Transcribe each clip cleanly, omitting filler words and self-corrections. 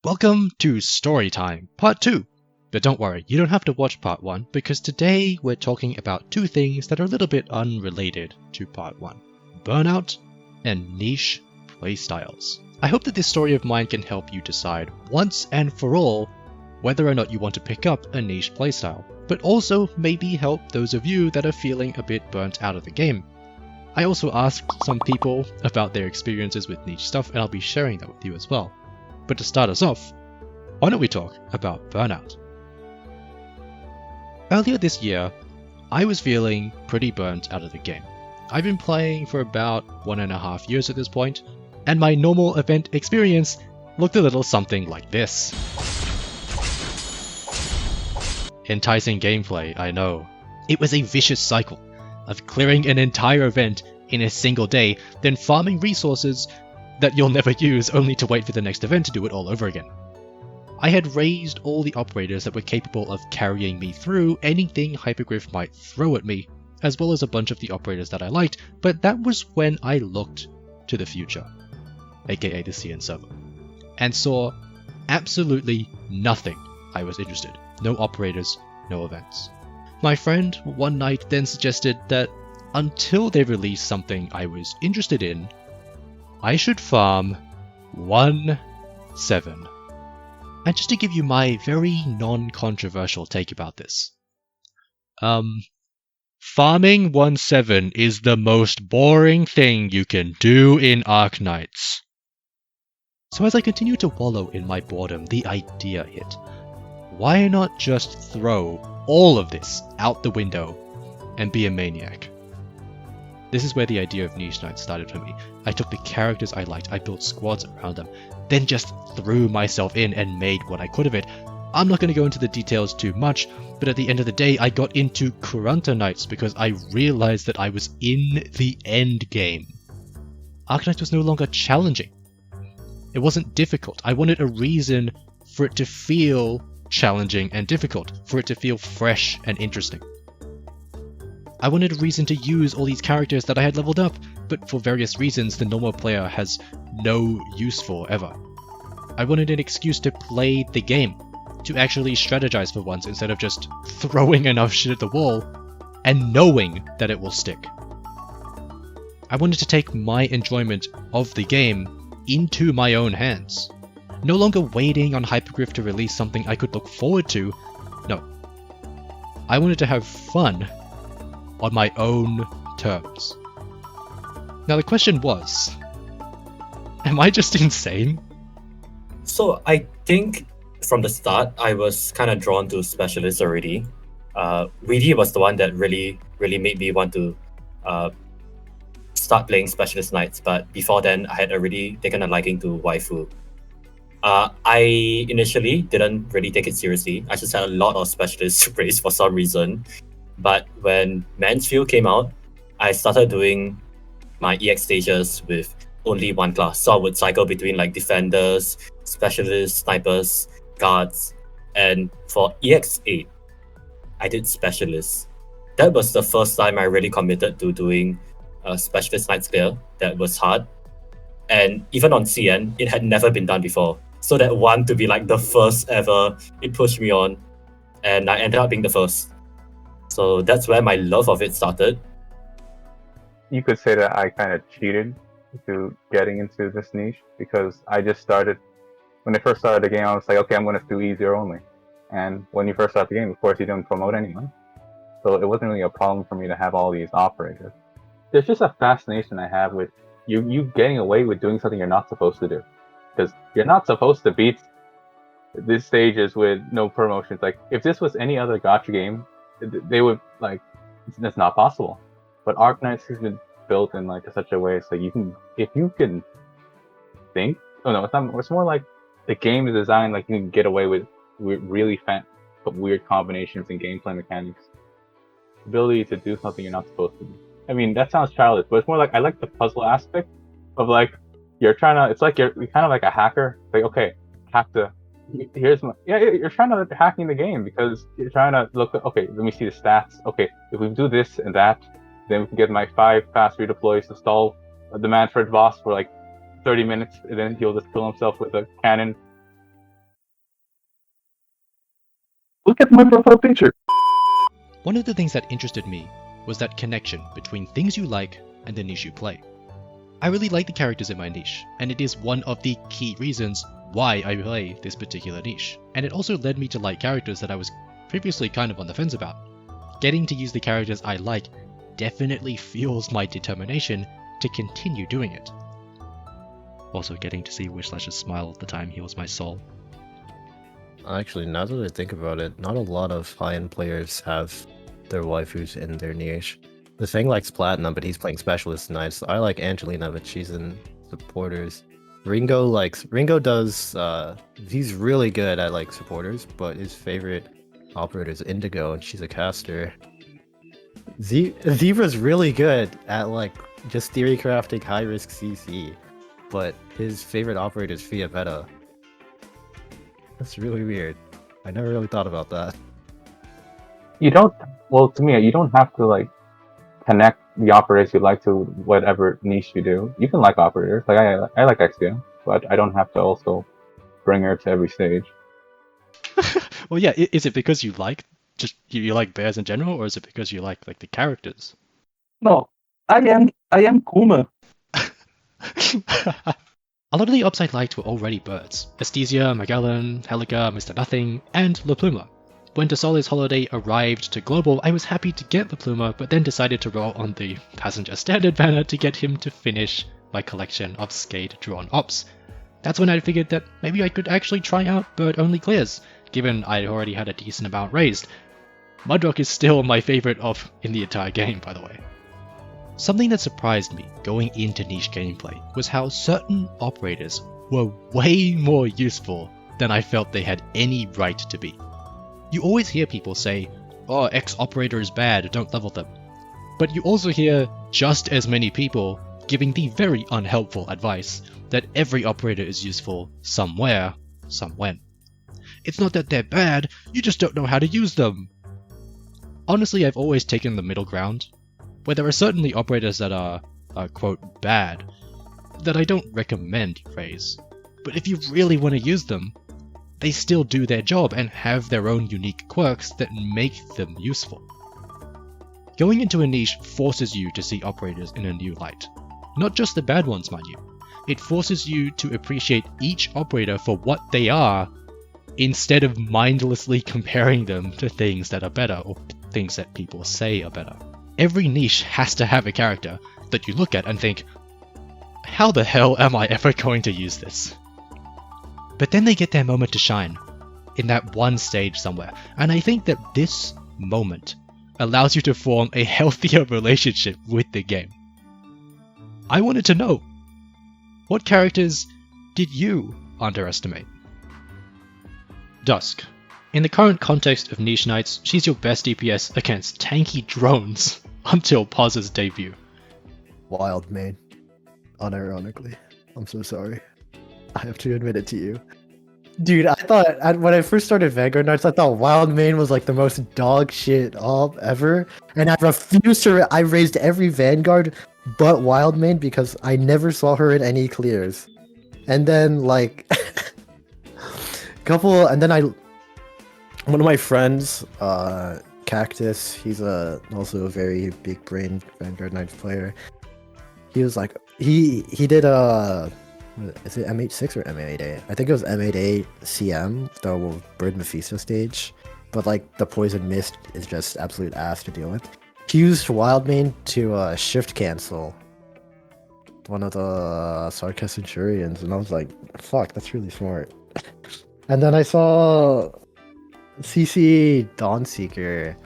Welcome to Storytime, Part 2. But don't worry, you don't have to watch Part 1, because today we're talking about two things that are a little bit unrelated to Part 1. Burnout and niche playstyles. I hope that this story of mine can help you decide once and for all whether or not you want to pick up a niche playstyle, but also maybe help those of you that are feeling a bit burnt out of the game. I also asked some people about their experiences with niche stuff, and I'll be sharing that with you as well. But to start us off, why don't we talk about burnout? Earlier this year, I was feeling pretty burnt out of the game. I've been playing for about 1.5 years at this point, and my normal event experience looked a little something like this. Enticing gameplay, I know. It was a vicious cycle of clearing an entire event in a single day, then farming resources that you'll never use only to wait for the next event to do it all over again. I had raised all the operators that were capable of carrying me through anything Hypergriff might throw at me, as well as a bunch of the operators that I liked, but that was when I looked to the future, aka the CN server, and saw absolutely nothing I was interested. No operators, no events. My friend one night then suggested that until they released something I was interested in, I should farm 1-7. And just to give you my very non-controversial take about this. Farming 1-7 is the most boring thing you can do in Arknights. So as I continue to wallow in my boredom, the idea hit. Why not just throw all of this out the window and be a maniac? This is where the idea of niche knights started for me. I took the characters I liked, I built squads around them, then just threw myself in and made what I could of it. I'm not going to go into the details too much, but at the end of the day I got into Arknights because I realized that I was in the end game. Arknights was no longer challenging. It wasn't difficult. I wanted a reason for it to feel challenging and difficult, for it to feel fresh and interesting. I wanted a reason to use all these characters that I had leveled up, but for various reasons the normal player has no use for ever. I wanted an excuse to play the game, to actually strategize for once instead of just throwing enough shit at the wall and knowing that it will stick. I wanted to take my enjoyment of the game into my own hands. No longer waiting on Hypergriff to release something I could look forward to. No. I wanted to have fun on my own terms. Now the question was, am I just insane? So I think from the start, I was kind of drawn to specialists already. Weedy was the one that really made me want to start playing specialist knights, but before then I had already taken a liking to waifu. I initially didn't really take it seriously. I just had a lot of specialists raised for some reason. But when Mansfield came out, I started doing my EX stages with only one class. So I would cycle between like defenders, specialists, snipers, guards. And for EX8, I did specialists. That was the first time I really committed to doing specialist knights clear. That was hard. And even on CN, it had never been done before. So that one to be like the first ever, it pushed me on. And I ended up being the first. So that's where my love of it started. You could say that I kind of cheated to getting into this niche because I just started, when I first started the game, I was like, okay, I'm going to do easier only. And when you first start the game, of course, you don't promote anyone. So it wasn't really a problem for me to have all these operators. There's just a fascination I have with you getting away with doing something you're not supposed to do. Because you're not supposed to beat these stages with no promotions. Like, if this was any other gacha game, they would, like, it's not possible. But Arknights has been built in, like, such a way so you can, if you can think, it's more like the game is designed like you can get away with really weird combinations and gameplay mechanics. Ability to do something you're not supposed to do. I mean, that sounds childish, but it's more like, I like the puzzle aspect of, like, you're trying to, it's like you're kind of like a hacker. Like, okay, you're trying to hacking the game because you're trying to look, okay, let me see the stats. Okay, if we do this and that, then we can get my 5 fast redeploys to stall the Manfred boss for like 30 minutes, and then he'll just kill himself with a cannon. look at my profile picture. One of the things that interested me was that connection between things you like and the niche you play. I really like the characters in my niche, and it is one of the key reasons why I play this particular niche. And it also led me to like characters that I was previously kind of on the fence about. Getting to use the characters I like definitely fuels my determination to continue doing it. Also, getting to see Wishlash's smile all the time heals my soul. Actually, now that I think about it, not a lot of high-end players have their waifus in their niche. The thing likes Platinum, but he's playing Specialist Knights. I like Angelina, but she's in Supporters. Ringo does, he's really good at like Supporters, but his favorite operator is Indigo, and she's a caster. Zebra's really good at like just theory crafting high-risk CC, but his favorite operator is Fia Beta. That's really weird. I never really thought about that. You don't. Well, to me, you don't have to like connect the operators you like to whatever niche you do. You can like operators. Like I like Exia, but I don't have to also bring her to every stage. Well, yeah, is it because you like you like bears in general, or is it because you like the characters? No, I am Kuma. A lot of the ops I liked were already birds. Esthesia, Magellan, Helica, Mr. Nothing, and La Pluma. When Desole's holiday arrived to Global, I was happy to get La Pluma, but then decided to roll on the Passenger Standard banner to get him to finish my collection of Skate drawn ops. That's when I figured that maybe I could actually try out bird-only clears, given I already had a decent amount raised. Mudrock is still my favorite op in the entire game, by the way. Something that surprised me going into niche gameplay was how certain operators were way more useful than I felt they had any right to be. You always hear people say, "Oh, X operator is bad, don't level them." But you also hear just as many people giving the very unhelpful advice that every operator is useful somewhere, somewhen. It's not that they're bad, you just don't know how to use them. Honestly, I've always taken the middle ground, where there are certainly operators that are quote, bad, that I don't recommend you raise. But if you really want to use them, they still do their job and have their own unique quirks that make them useful. Going into a niche forces you to see operators in a new light. Not just the bad ones, mind you. It forces you to appreciate each operator for what they are, instead of mindlessly comparing them to things that are better or things that people say are better. Every niche has to have a character that you look at and think, how the hell am I ever going to use this? But then they get their moment to shine, in that one stage somewhere, and I think that this moment allows you to form a healthier relationship with the game. I wanted to know, what characters did you underestimate? Dusk. In the current context of Niche Knights, she's your best DPS against tanky drones until Paz's debut. Wild main. Unironically. I'm so sorry. I have to admit it to you. Dude, I thought, when I first started Vanguard Knights, I thought Wild Main was like the most dog shit op ever. And I refused to, I raised every Vanguard but Wild Main because I never saw her in any clears. And then like, one of my friends, Cactus, he's also a very big brain Vanguard Knights player. He was like, he did is it M86 or M88? I think it was M88 CM, the Bird Mephisto stage. But like the Poison Mist is just absolute ass to deal with. He used Wildmane to shift cancel one of the Sarkha Centurions, and I was like, fuck, that's really smart. And then I saw CC Dawnseeker,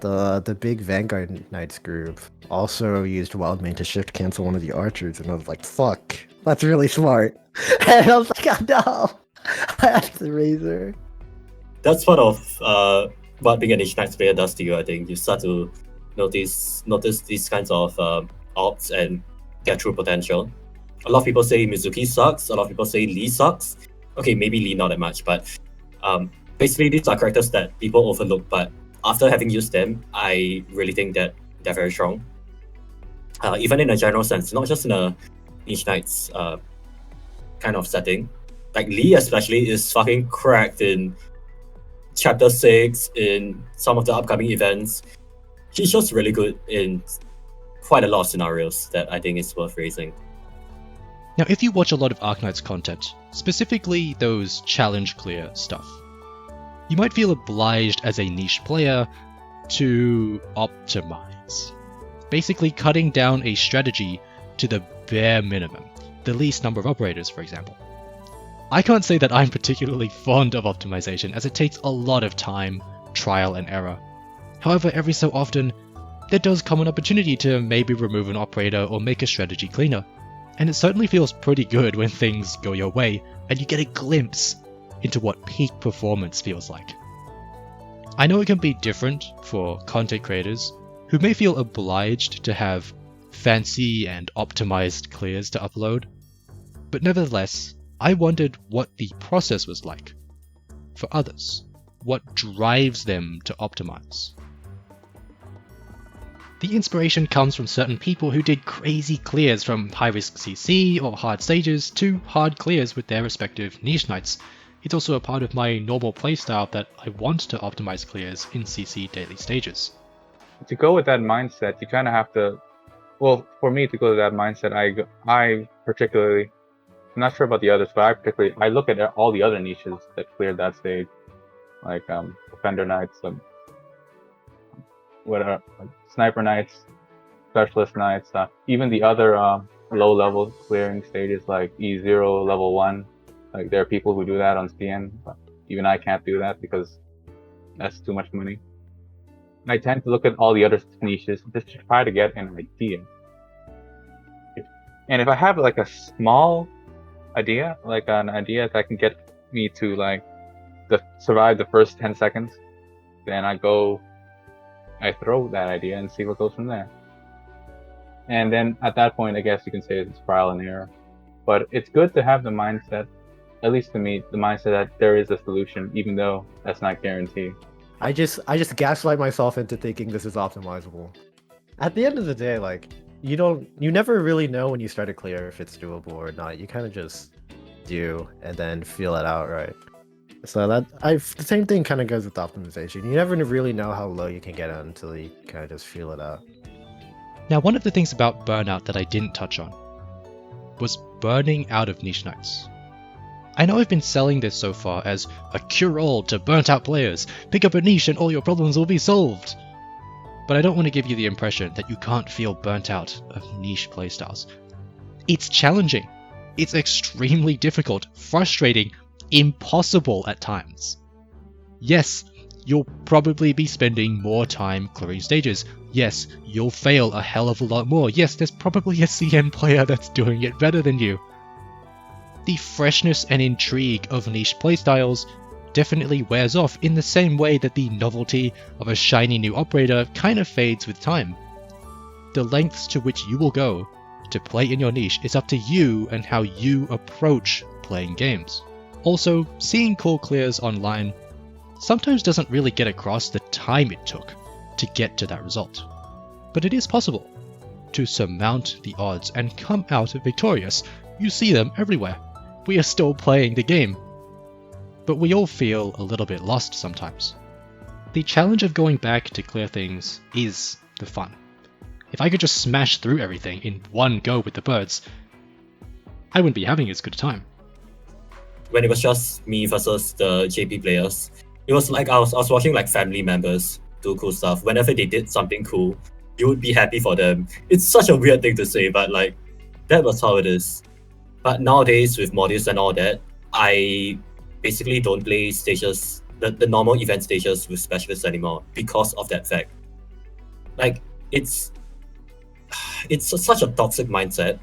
the big Vanguard Knights group, also used Wildmane to shift cancel one of the archers, and I was like, fuck, that's really smart. And I was like, oh no, I have to raise her. That's part of what being a Niche Knights player does to you, I think. You start to notice these kinds of ops and their true potential. A lot of people say Mizuki sucks, a lot of people say Lee sucks. Okay, maybe Lee not that much, but basically these are characters that people overlook, but after having used them, I really think that they're very strong. Even in a general sense, not just in a Niche Knights kind of setting. Like Lee especially is fucking cracked in Chapter 6, in some of the upcoming events. She's just really good in quite a lot of scenarios that I think is worth raising. Now, if you watch a lot of Arknights content, specifically those challenge clear stuff, you might feel obliged as a niche player to optimize. Basically cutting down a strategy to the bare minimum, the least number of operators, for example. I can't say that I'm particularly fond of optimization, as it takes a lot of time, trial and error. However, every so often, there does come an opportunity to maybe remove an operator or make a strategy cleaner, and it certainly feels pretty good when things go your way and you get a glimpse into what peak performance feels like. I know it can be different for content creators who may feel obliged to have fancy and optimized clears to upload, but nevertheless, I wondered what the process was like for others, what drives them to optimize. The inspiration comes from certain people who did crazy clears from high-risk CC or hard stages to hard clears with their respective niche knights. It's also a part of my normal playstyle that I want to optimize clears in CC daily stages. To go with that mindset, you kind of have to. Well, for me to go to that mindset, I particularly, I'm not sure about the others, but I look at all the other niches that cleared that stage, like Defender Knights, like Sniper Knights, Specialist Knights, even the other low-level clearing stages like E0 level 1. Like there are people who do that on CN, but even I can't do that because that's too much money. I tend to look at all the other niches just to try to get an idea. And if I have like a small idea, like an idea that can get me to like survive the first 10 seconds, then I throw that idea and see what goes from there. And then at that point, I guess you can say it's trial and error. But it's good to have the mindset, at least to me, the mindset that there is a solution, even though that's not guaranteed. I just gaslight myself into thinking this is optimizable. At the end of the day, like you never really know when you start a clear if it's doable or not. You kind of just do and then feel it out, right? So the same thing kind of goes with optimization. You never really know how low you can get it until you kind of just feel it out. Now, one of the things about burnout that I didn't touch on was burning out of niche knights. I know I've been selling this so far as a cure-all to burnt-out players. Pick up a niche and all your problems will be solved. But I don't want to give you the impression that you can't feel burnt out of niche playstyles. It's challenging. It's extremely difficult, frustrating, impossible at times. Yes, you'll probably be spending more time clearing stages. Yes, you'll fail a hell of a lot more. Yes, there's probably a CN player that's doing it better than you. The freshness and intrigue of niche playstyles definitely wears off in the same way that the novelty of a shiny new operator kind of fades with time. The lengths to which you will go to play in your niche is up to you and how you approach playing games. Also, seeing cool clears online sometimes doesn't really get across the time it took to get to that result. But it is possible to surmount the odds and come out victorious. You see them everywhere. We are still playing the game. But we all feel a little bit lost sometimes. The challenge of going back to clear things is the fun. If I could just smash through everything in one go with the birds, I wouldn't be having as good a time. When it was just me versus the JP players, it was like I was watching like family members do cool stuff. Whenever they did something cool, you would be happy for them. It's such a weird thing to say, but like that was how it is. But nowadays with modules and all that, I basically don't play stages, the normal event stages with specialists anymore because of that fact. Like it's such a toxic mindset.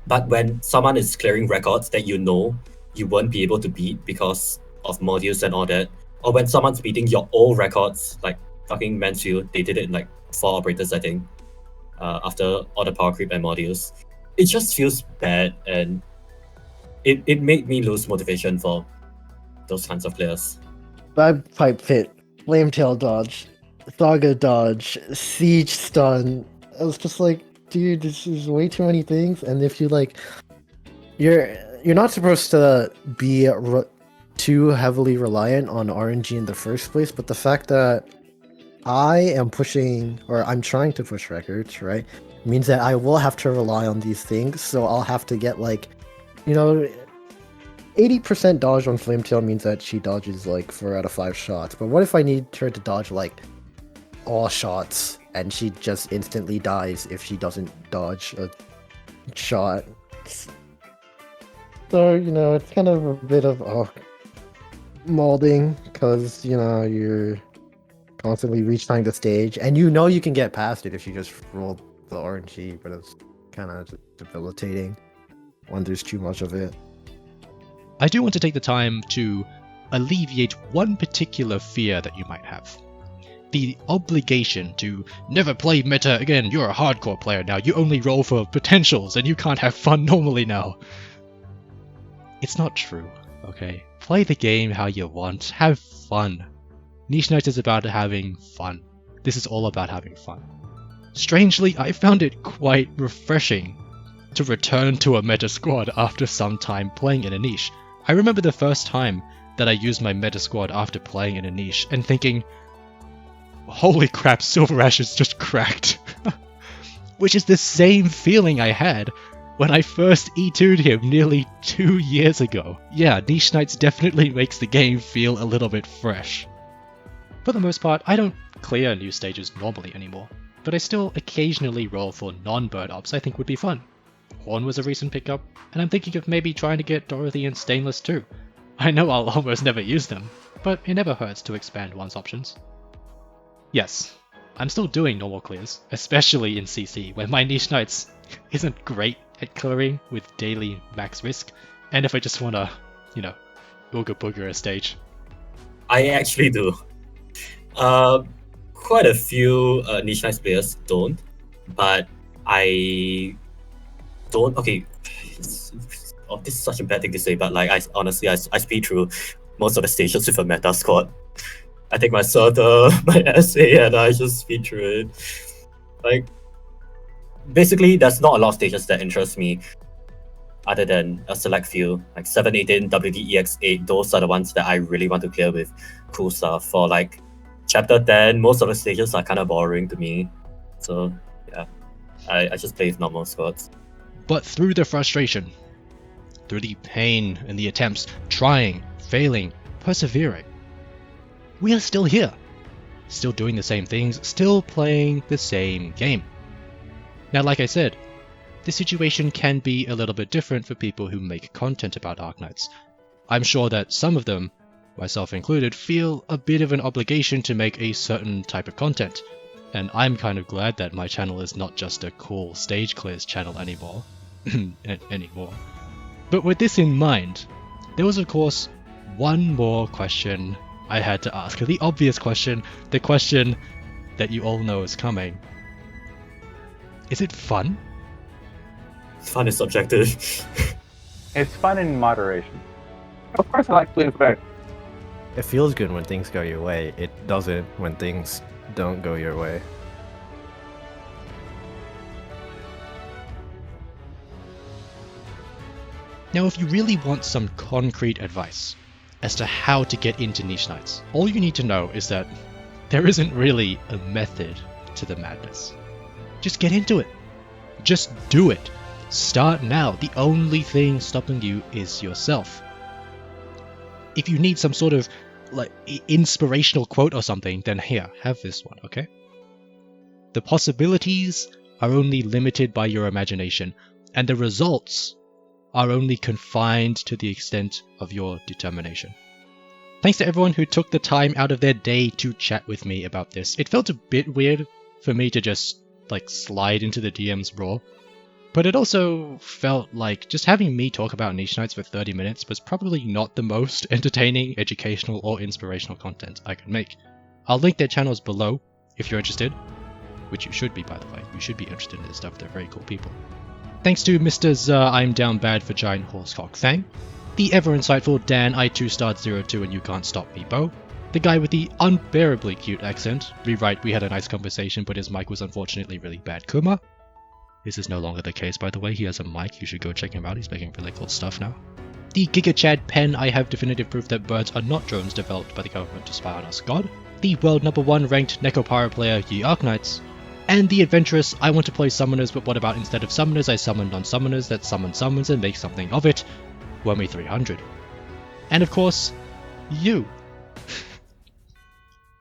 But when someone is clearing records that you know you won't be able to beat because of modules and all that, or when someone's beating your old records, like fucking Mansfield, they did it in like 4 operators, I think, after all the power creep and modules. It just feels bad, and it made me lose motivation for those kinds of players. Bagpipe Pit, Flametail Dodge, Saga Dodge, Siege Stun. I was just like, dude, this is way too many things. And if you like, you're not supposed to be too heavily reliant on RNG in the first place, but the fact that I am pushing, or I'm trying to push records, right, means that I will have to rely on these things, so I'll have to get, like, 80% dodge on Flametail means that she dodges, like, 4 out of 5 shots, but what if I need her to dodge, like, all shots, and she just instantly dies if she doesn't dodge a shot? So, it's kind of a bit of molding, because, you're constantly retrying the stage, and you can get past it if you just roll the RNG, but it's kind of debilitating when there's too much of it. I do want to take the time to alleviate one particular fear that you might have. The obligation to never play meta again. You're a hardcore player now. You only roll for potentials and you can't have fun normally now. It's not true, okay? Play the game how you want. Have fun. Niche Knights is about having fun. This is all about having fun. Strangely, I found it quite refreshing to return to a meta squad after some time playing in a niche. I remember the first time that I used my meta squad after playing in a niche and thinking, holy crap, Silver Ash is just cracked. Which is the same feeling I had when I first E2'd him nearly 2 years ago. Yeah, Niche Knights definitely makes the game feel a little bit fresh. For the most part, I don't clear new stages normally anymore, but I still occasionally roll for non-bird ops I think would be fun. Horn was a recent pickup, and I'm thinking of maybe trying to get Dorothy and Stainless too. I know I'll almost never use them, but it never hurts to expand one's options. Yes, I'm still doing normal clears, especially in CC, where my Niche Knights isn't great at clearing with daily max risk, and if I just wanna, ooga booger a stage. I actually do. Quite a few Niche Knights players don't, but I don't. Okay, this is such a bad thing to say, but like I honestly speed through most of the stages with a meta squad. I take my Surter, my essay, and I just speed through it. Like, basically, there's not a lot of stages that interest me, other than a select few, like 718, WDEX8. Those are the ones that I really want to clear with cool stuff. For like Chapter 10, most of the stages are kind of boring to me. So yeah, I just play with normal squads. But through the frustration, through the pain and the attempts, trying, failing, persevering, we are still here. Still doing the same things, still playing the same game. Now, like I said, the situation can be a little bit different for people who make content about Arknights. I'm sure that some of them, myself included, feel a bit of an obligation to make a certain type of content, and I'm kind of glad that my channel is not just a cool stage clears channel anymore. But with this in mind, there was of course one more question I had to ask. The obvious question, the question that you all know is coming. Is it fun? Fun is subjective. It's fun in moderation. Of course, I like playing back. It feels good when things go your way. It doesn't when things don't go your way. Now, if you really want some concrete advice as to how to get into Niche Knights, all you need to know is that there isn't really a method to the madness. Just get into it. Just do it. Start now. The only thing stopping you is yourself. If you need some sort of inspirational quote or something, then here, have this one, okay? The possibilities are only limited by your imagination, and the results are only confined to the extent of your determination. Thanks to everyone who took the time out of their day to chat with me about this. It felt a bit weird for me to just slide into the DMs raw, but it also felt like just having me talk about Niche Knights for 30 minutes was probably not the most entertaining, educational, or inspirational content I could make. I'll link their channels below if you're interested, which you should be, by the way. You should be interested in this stuff. They're very cool people. Thanks to Mr. I'm Down Bad for Giant Horsecock Fang, the ever insightful Dan I2Start02 and You Can't Stop Me Bo, the guy with the unbearably cute accent, rewrite we had a nice conversation but his mic was unfortunately really bad Kuma. This is no longer the case, by the way. He has a mic, you should go check him out, he's making really cool stuff now. The GigaChad pen, I have definitive proof that birds are not drones developed by the government to spy on us. God. The world #1 ranked Necopara player, ye Arknights. And the adventurous, I want to play summoners, but what about instead of summoners, I summon non-summoners that summon summons and make something of it, Wormy300. And of course, you.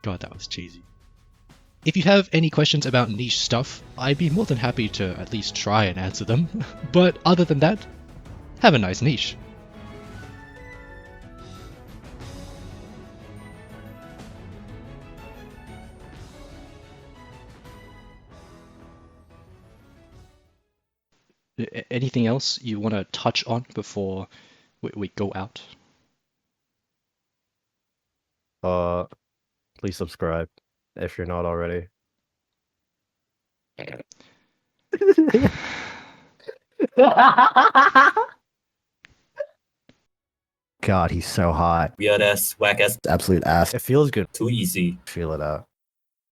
God, that was cheesy. If you have any questions about niche stuff, I'd be more than happy to at least try and answer them. But other than that, have a nice niche. Anything else you want to touch on before we go out? Please subscribe if you're not already. God, he's so hot. Weird ass, whack ass, Absolute ass. It feels good. too easy. Feel it out.